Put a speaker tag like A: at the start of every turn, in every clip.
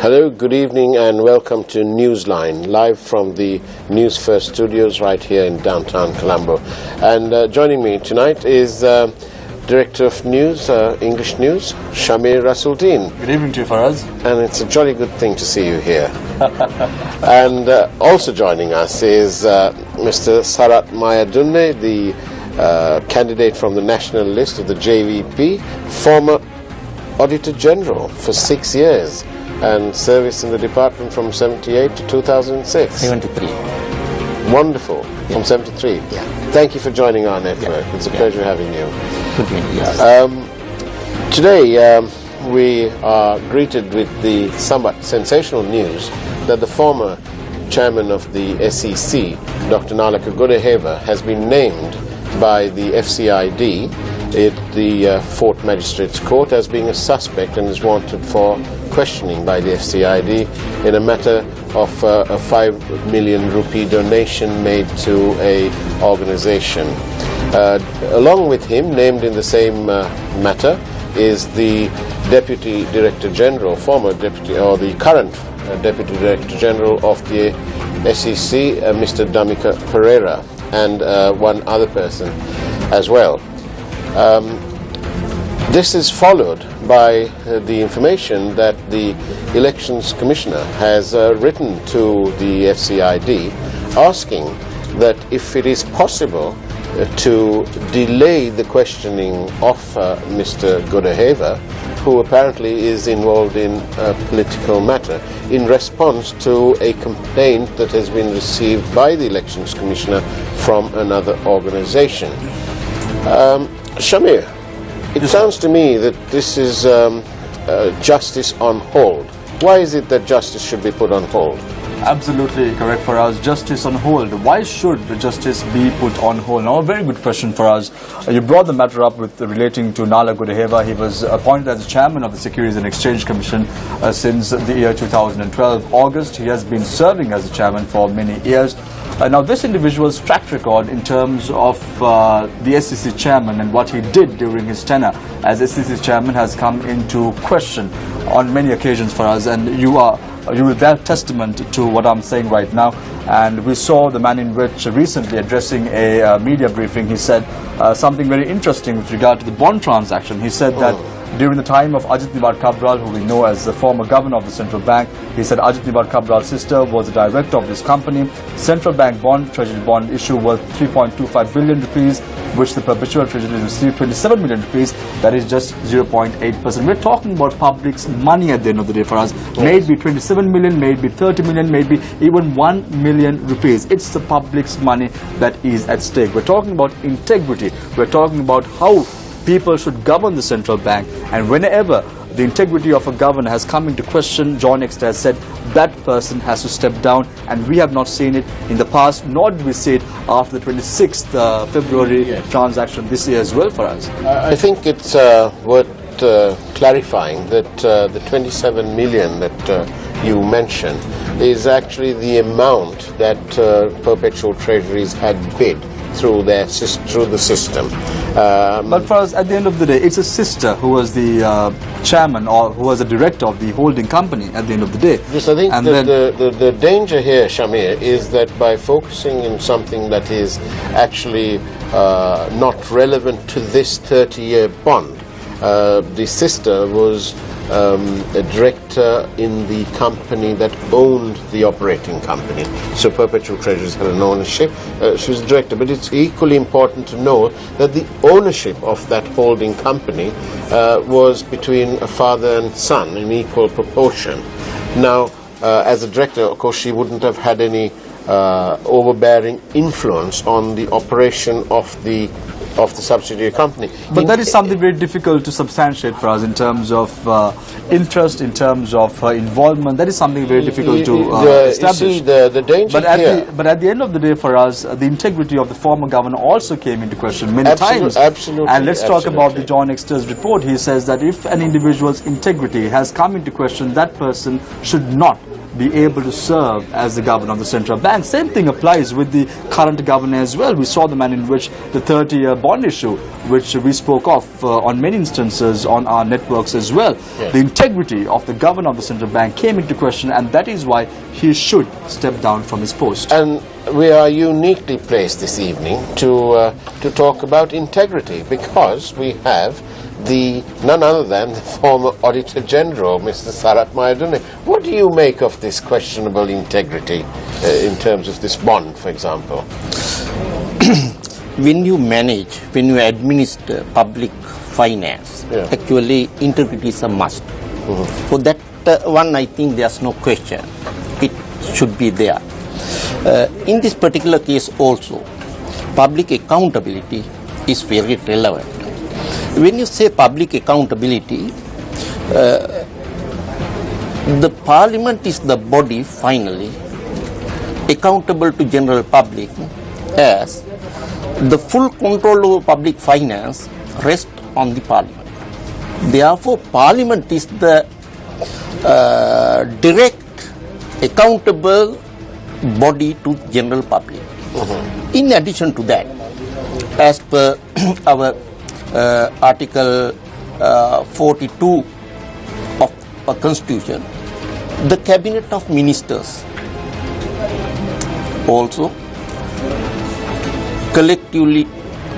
A: Hello, good evening and welcome to Newsline, live from the Newsfirst studios right here in downtown Colombo. And joining me tonight is Director of News, English News, Shamir Rasuldeen.
B: Good evening to you, Faraz.
A: And it's a jolly good thing to see you here. And also joining us is Mr. Sarat Mayadunne, the candidate from the national list of the JVP, former Auditor General for 6 years. And service in the department from 78 to 2006.
C: 73.
A: Wonderful. Yeah. From 73.
C: Yeah.
A: Thank you for joining our network. Yeah. It's a pleasure having you.
C: Good evening. Yes.
A: Today we are greeted with the somewhat sensational news that the former chairman of the SEC, Dr. Nalaka Gudeheva, has been named by the FCID at the Fourth Magistrates Court as being a suspect and is wanted for questioning by the FCID in a matter of a 5 million rupee donation made to a organization. Along with him, named in the same matter, is the Deputy Director General, former Deputy, or the current Deputy Director General of the SEC, Mr. Damika Pereira, and one other person as well. This is followed by the information that the Elections Commissioner has written to the FCID asking that if it is possible to delay the questioning of Mr. Gudeheva, who apparently is involved in a political matter, in response to a complaint that has been received by the Elections Commissioner from another organization. Shamir, it sounds to me that this is justice on hold. Why is it that justice should be put on hold?
B: Absolutely correct for us. Justice on hold. Why should the justice be put on hold? Now, a very good question for us. You brought the matter up with relating to Nala Gudeheva. He was appointed as the chairman of the Securities and Exchange Commission since the year 2012. August, he has been serving as the chairman for many years. Now, this individual's track record in terms of the SEC chairman and what he did during his tenure as SEC chairman has come into question on many occasions for us, and you will bear testament to what I'm saying right now. And we saw the man in which recently addressing a media briefing, he said something very interesting with regard to the bond transaction. He said that during the time of Ajit Nivar Cabral, who we know as the former governor of the central bank, he said Ajit Nivar Cabral's sister was the director of this company. Central bank bond, treasury bond issue worth 3.25 billion rupees, which the perpetual treasury received 27 million rupees, that is just 0.8%. We're talking about public's money at the end of the day for us. Yes. Maybe 27 million, maybe 30 million, maybe even 1 million rupees. It's the public's money that is at stake. We're talking about integrity. We're talking about how people should govern the central bank, and whenever the integrity of a governor has come into question, John Exter has said that person has to step down, and we have not seen it in the past, nor did we see it after the 26th February transaction this year as well for us.
A: I think it's worth clarifying that the 27 million that you mentioned is actually the amount that perpetual treasuries had bid through the system.
B: But for us, at the end of the day, it's a sister who was the chairman or who was the director of the holding company at the end of the day.
A: Yes, I think the danger here, Shamir, is that by focusing in something that is actually not relevant to this 30-year bond, the sister was a director in the company that owned the operating company. So Perpetual Treasuries had an ownership. She was a director, but it's equally important to know that the ownership of that holding company was between a father and son in equal proportion. Now, as a director, of course, she wouldn't have had any overbearing influence on the operation of the subsidiary company.
B: But that is something very difficult to substantiate for us in terms of interest, in terms of involvement. That is something very difficult to establish.
A: You see, the danger
B: but at the end of the day for us, the integrity of the former governor also came into question many times.
A: Absolutely.
B: And let's talk about the John Exter's report. He says that if an individual's integrity has come into question, that person should not be able to serve as the governor of the central bank. Same thing applies with the current governor as well. We saw the manner in which the 30-year bond issue, which we spoke of on many instances on our networks as well.
A: Yes.
B: The integrity of the governor of the central bank came into question, and that is why he should step down from his post.
A: And we are uniquely placed this evening to talk about integrity, because we have none other than the former Auditor General, Mr. Sarat Mayadune. What do you make of this questionable integrity in terms of this bond, for example?
C: When you manage, when you administer public finance, actually integrity is a must. For that one, I think there's no question. It should be there. In this particular case also, public accountability is very relevant. When you say public accountability, the parliament is the body finally accountable to general public, as the full control over public finance rests on the parliament. Therefore, parliament is the direct accountable body to general public. In addition to that, as per our Article 42 of our Constitution, the Cabinet of Ministers also collectively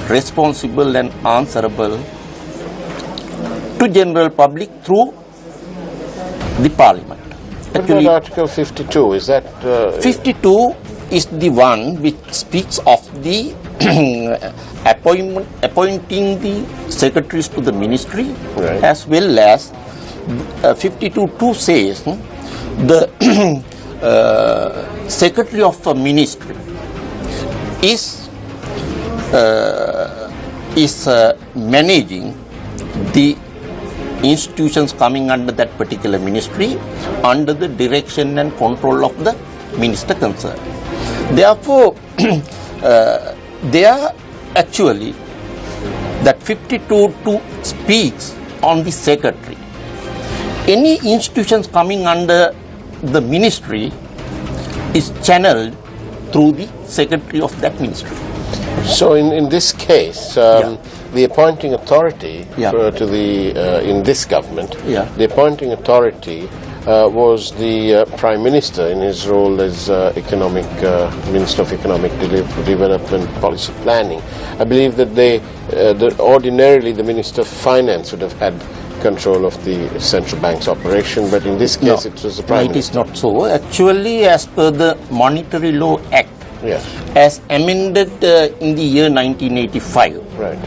C: responsible and answerable to general public through the Parliament.
A: What about Article 52? Is that
C: 52 is the one which speaks of the appointing the secretaries to the ministry,
A: right,
C: as well as 52.2 says the secretary of a ministry is managing the institutions coming under that particular ministry under the direction and control of the minister concerned. Therefore, there actually that 52.2 speaks on the secretary. Any institutions coming under the ministry is channeled through the secretary of that ministry.
A: So in this case, the appointing authority to the in this government, the appointing authority was the Prime Minister in his role as Minister of Economic Development Policy Planning. I believe that ordinarily the Minister of Finance would have had control of the central bank's operation, but in this case it was the Prime Minister.
C: It is not so. Actually, as per the Monetary Law Act, as amended in the year 1985,
A: right,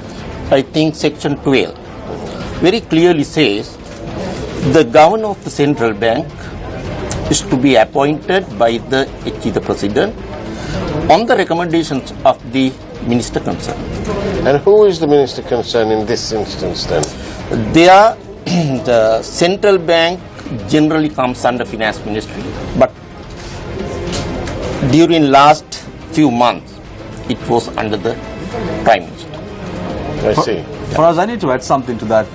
C: I think section 12 very clearly says the governor of the central bank is to be appointed by the President on the recommendations of the minister concerned.
A: And who is the minister concerned in this instance then?
C: The central bank generally comes under finance ministry, but during last few months it was under the Prime Minister.
A: I see.
B: For us, I need to add something to that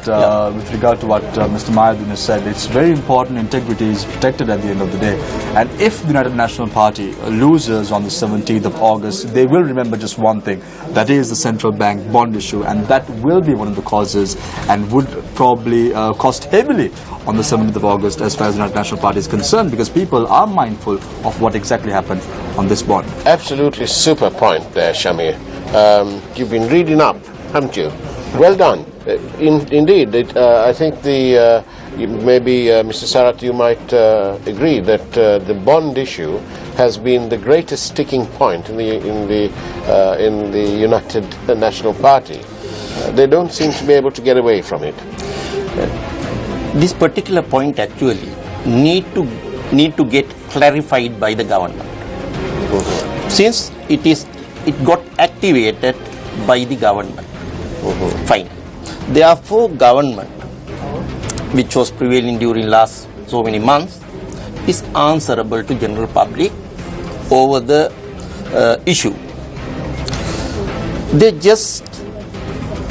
B: with regard to what Mr. Mayadune has said. It's very important integrity is protected at the end of the day. And if the United National Party loses on the 17th of August, they will remember just one thing. That is the central bank bond issue. And that will be one of the causes and would probably cost heavily on the 17th of August as far as the United National Party is concerned, because people are mindful of what exactly happened on this bond.
A: Absolutely super point there, Shamir. You've been reading up, haven't you? Well done. Indeed, I think maybe Mr. Sarat, you might agree that the bond issue has been the greatest sticking point in the United National Party. They don't seem to be able to get away from it.
C: This particular point actually need to get clarified by the government, since it got activated by the government. Fine. Therefore, government, which was prevailing during last so many months, is answerable to general public over the issue. They just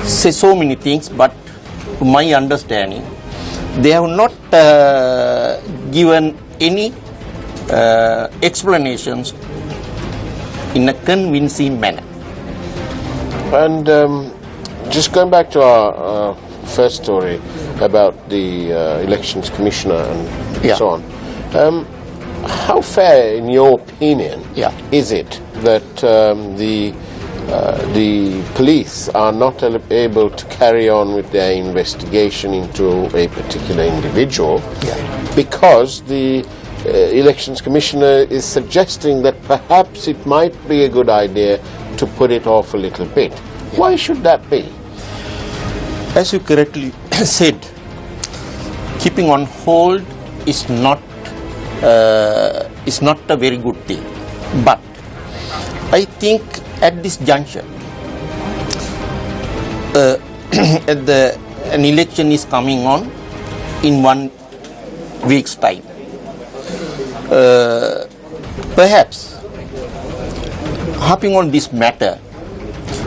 C: say so many things, but to my understanding, they have not given any explanations in a convincing manner.
A: And just going back to our first story about the elections commissioner and so on, how fair, in your opinion, is it that the police are not able to carry on with their investigation into a particular individual because the elections commissioner is suggesting that perhaps it might be a good idea to put it off a little bit? Why should that be?
C: As you correctly said, keeping on hold is not a very good thing. But I think at this juncture, an election is coming on in 1 week's time. Perhaps harping on this matter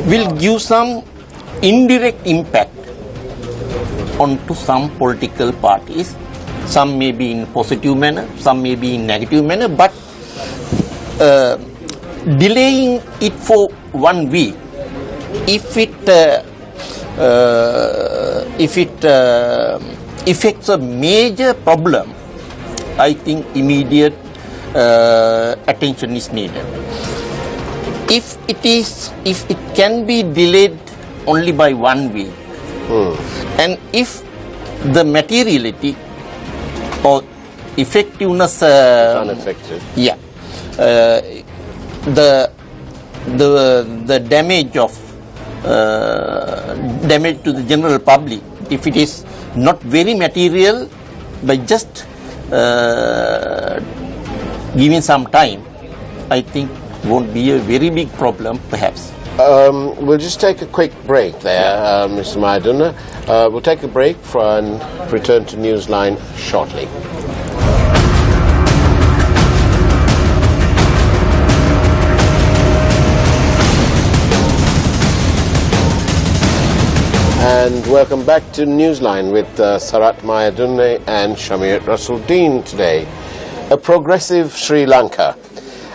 C: will give some indirect impact onto some political parties. Some may be in positive manner, some may be in negative manner, but delaying it for 1 week, if it affects a major problem, I think immediate attention is needed. If it can be delayed only by 1 week, and if the materiality or effectiveness
A: Unaffected.
C: the damage of damage to the general public, if it is not very material, by just giving some time, I think won't be a very big problem perhaps.
A: We'll just take a quick break there, Mr. Maiduna. We'll take a break and return to Newsline shortly. And welcome back to Newsline with Sarat Mayadunne and Shamir Rasuldeen today. A progressive Sri Lanka.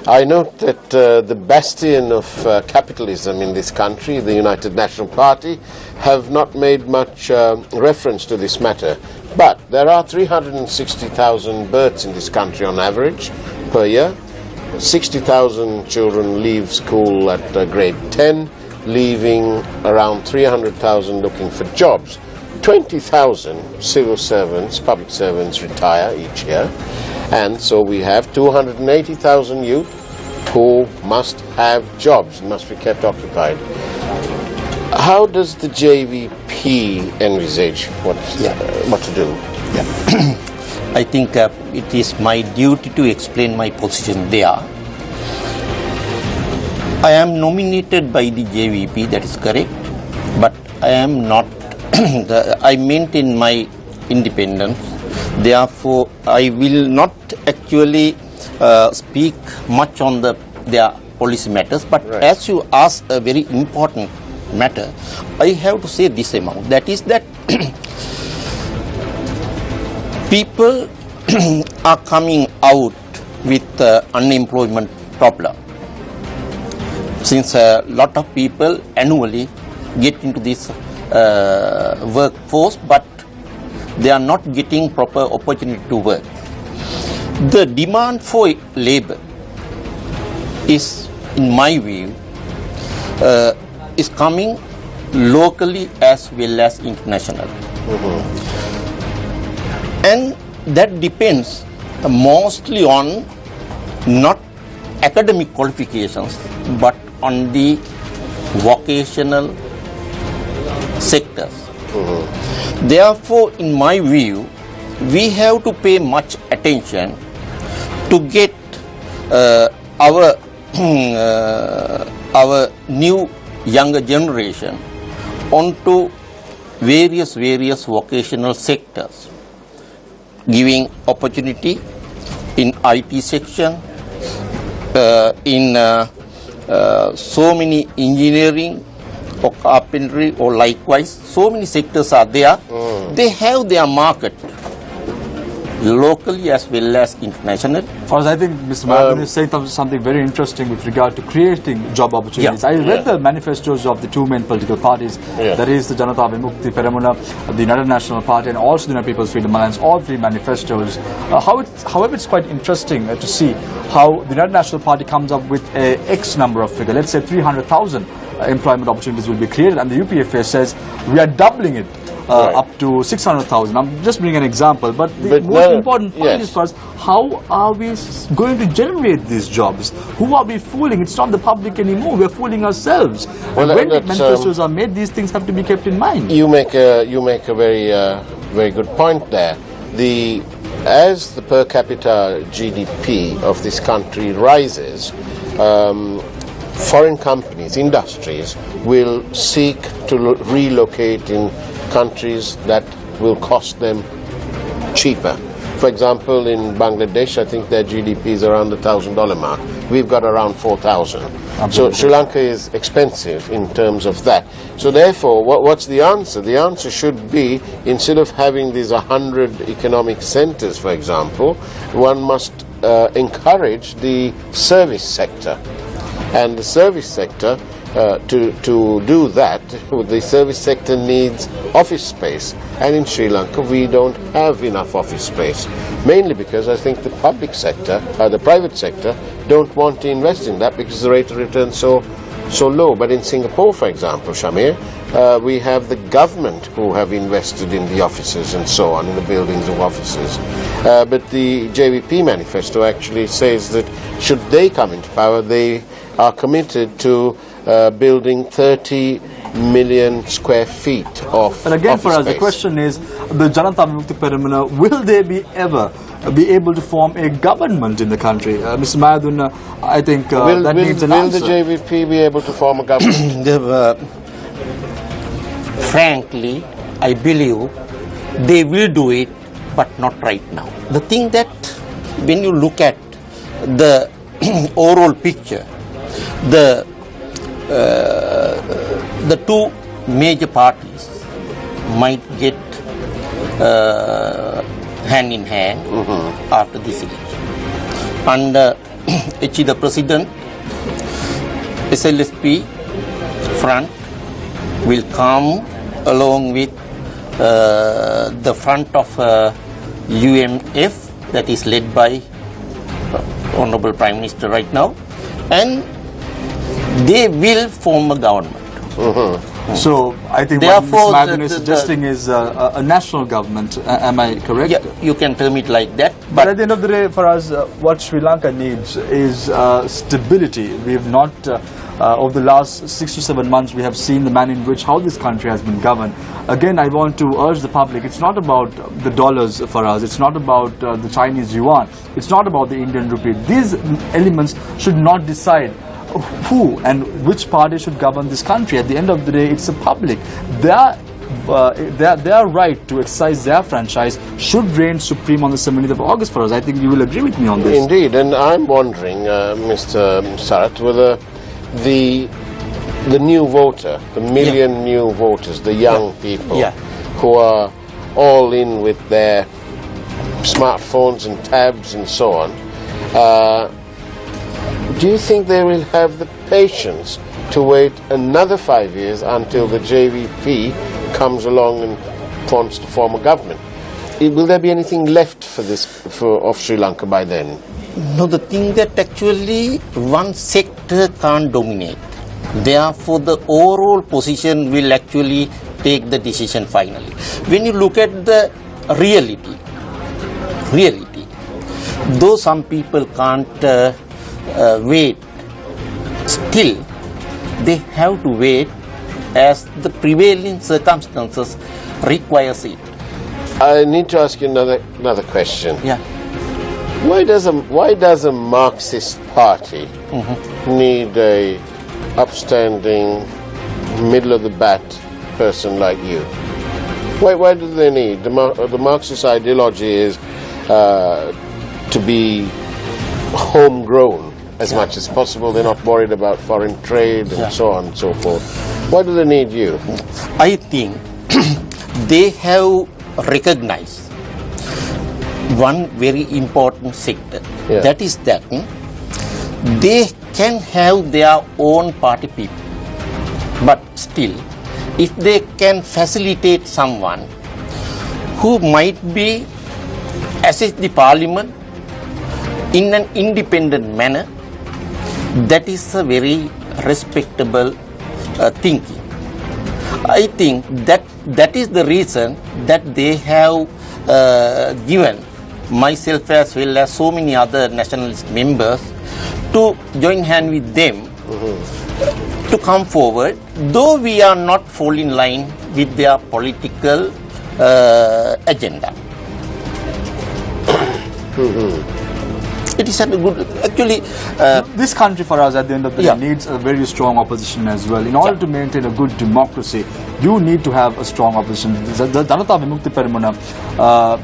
A: I note that the bastion of capitalism in this country, the United National Party, have not made much reference to this matter. But there are 360,000 births in this country on average per year. 60,000 children leave school at grade 10, leaving around 300,000 looking for jobs. 20,000 civil servants, public servants retire each year. And so we have 280,000 youth who must have jobs, must be kept occupied. How does the JVP envisage what to do?
C: I think it is my duty to explain my position there. I am nominated by the JVP, that is correct, but I am not, I maintain my independence. Therefore, I will not actually speak much on their policy matters, but as you ask a very important matter, I have to say this amount, that is that people are coming out with unemployment problem. Since a lot of people annually get into this workforce, but they are not getting proper opportunity to work. The demand for labor is, in my view, is coming locally as well as internationally. And that depends mostly on not academic qualifications, but on the vocational sectors. Therefore, in my view, we have to pay much attention to get our new younger generation onto various vocational sectors, giving opportunity in IT section, in so many engineering or carpentry or likewise, so many sectors are there. They have their market. locally as well as internationally.
B: First, I think Mr. Madden is saying something very interesting with regard to creating job opportunities. I read the manifestos of the two main political parties, that is the Janata Vimukti Peramuna, the United National Party, and also the United People's Freedom Alliance, all three manifestos. However, it's quite interesting to see how the United National Party comes up with a X number of figure, let's say 300,000 employment opportunities will be created, and the UPFA says we are doubling it up to 600,000. I'm just bringing an example, but the most important point is for us, how are we going to generate these jobs? Who are we fooling? It's not the public anymore. We're fooling ourselves.
A: Well,
B: and when manifestos are made, these things have to be kept in mind.
A: You make a very good point there. As the per capita GDP of this country rises, foreign companies, industries will seek to relocate in countries that will cost them cheaper. For example, in Bangladesh, I think their GDP is around the $1,000 mark. We've got around 4,000. So Sri Lanka is expensive in terms of that. So therefore, what's the answer? The answer should be, instead of having these 100 economic centers, for example, one must encourage the service sector. And the service sector, to do that, the service sector needs office space. And in Sri Lanka, we don't have enough office space. Mainly because I think the public sector, the private sector, don't want to invest in that because the rate of return is so low. But in Singapore, for example, Shamir, we have the government who have invested in the offices and so on, in the buildings of offices. But the JVP manifesto actually says that should they come into power, they are committed to building 30 million square feet of
B: And again, for us,
A: space.
B: the question is, the Janata Vimukti Peramuna, will they ever be able to form a government in the country? Mr. Mayadun, I think that needs an answer.
A: Will the JVP be able to form a government?
C: Frankly, I believe they will do it, but not right now. The thing that when you look at the overall picture, the two major parties might get hand in hand after this election. Under the president, SLSP front will come along with the front of UMF, that is led by Honorable Prime Minister right now, and they will form a government.
B: So I think what Mr. Madden is suggesting is a national government. Am I correct?
C: Yeah, you can term it like that.
B: But at the end of the day, for us, what Sri Lanka needs is stability. We have not, over the last 6 to 7 months, we have seen the manner in which how this country has been governed. Again, I want to urge the public, it's not about the dollars for us, it's not about the Chinese yuan, it's not about the Indian rupee. These elements should not decide who and which party should govern this country. At the end of the day, it's the public. Their right to exercise their franchise should reign supreme on the 17th of August for us. I think you will agree with me on this.
A: Indeed, and I'm wondering, Mr. Sarat, whether the new voter, the million new voters, the young people who are all in with their smartphones and tabs and so on, do you think they will have the patience to wait another 5 years until the JVP comes along and wants to form a government? Will there be anything left of Sri Lanka by then?
C: No, the thing that actually one sector can't dominate. Therefore, the overall position will actually take the decision finally. When you look at the reality, though some people can't wait, still they have to wait as the prevailing circumstances requires it.
A: I need to ask you another question.
C: Yeah.
A: Why does a Marxist party need a upstanding, middle of the bat person like you? Why do they need the Marxist ideology is to be homegrown as much as possible. They're not worried about foreign trade and so on and so forth. Why do they need you?
C: I think they have recognized one very important sector.
A: Yeah.
C: That is that they can have their own party people. But still, if they can facilitate someone who might be assist the parliament in an independent manner, that is a very respectable thinking. I think that is the reason that they have given myself as well as so many other nationalist members to join hand with them to come forward, though we are not fall in line with their political agenda. It is a good, actually.
B: This country, for us, at the end of the
C: Yeah.
B: day, needs a very strong opposition as well. In order to maintain a good democracy, you need to have a strong opposition. The Janata Vimukti Peramuna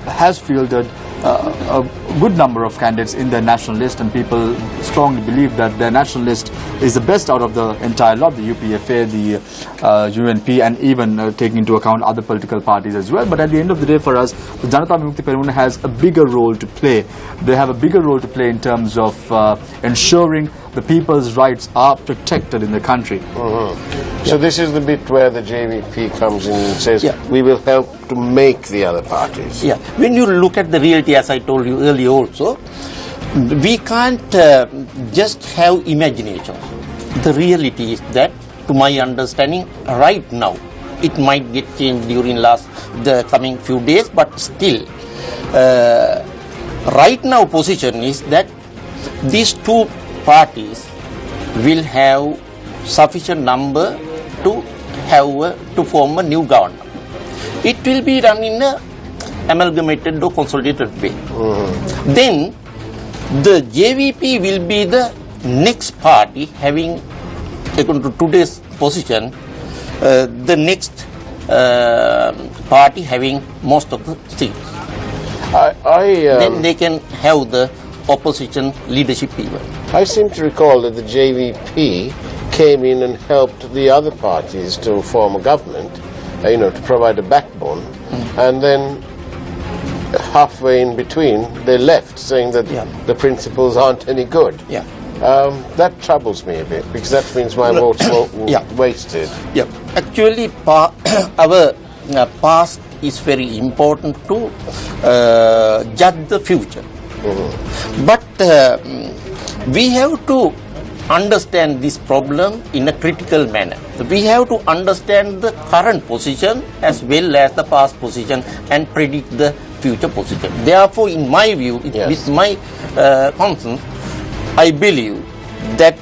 B: has fielded a good number of candidates in their national list, and people strongly believe that their national list is the best out of the entire lot, the UPFA, the UNP, and even taking into account other political parties as well. But at the end of the day, for us, the Janata Vimukti Peramuna has a bigger role to play. They have a bigger role to play in terms of ensuring the people's rights are protected in the country.
A: So this is the bit where the JVP comes in and says, we will help to make the other parties.
C: Yeah, when you look at the reality, as I told you earlier also, we can't just have imagination. The reality is that, to my understanding, right now, it might get changed during the coming few days, but still, right now position is that these two parties will have sufficient number to form a new government. It will be done in a amalgamated or consolidated way. Then the JVP will be the next party having, according to today's position, the next party having most of the seats. Then they can have the opposition leadership even.
A: I seem to recall that the JVP came in and helped the other parties to form a government, to provide a backbone, and then halfway in between they left, saying that the principles aren't any good.
C: Yeah.
A: That troubles me a bit, because that means my votes were wasted.
C: Yeah. Actually, our past is very important to judge the future. But we have to understand this problem in a critical manner. We have to understand the current position as well as the past position and predict the future position. Therefore, in my view, with my conscience, I believe that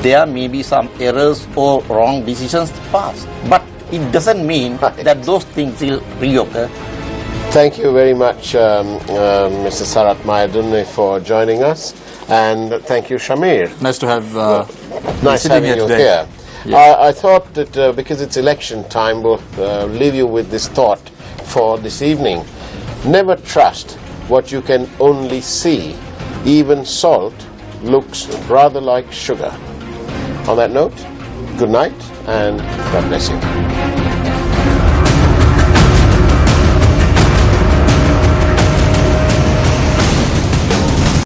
C: there may be some errors or wrong decisions past, but it doesn't mean that those things will reoccur.
A: Thank you very much, Mr. Sarat Mayadunne, for joining us, and thank you, Shamir.
B: Nice to have
A: nice having you here.
B: Yeah.
A: I thought that because it's election time, we'll leave you with this thought for this evening. Never trust what you can only see. Even salt looks rather like sugar. On that note, good night and God bless you.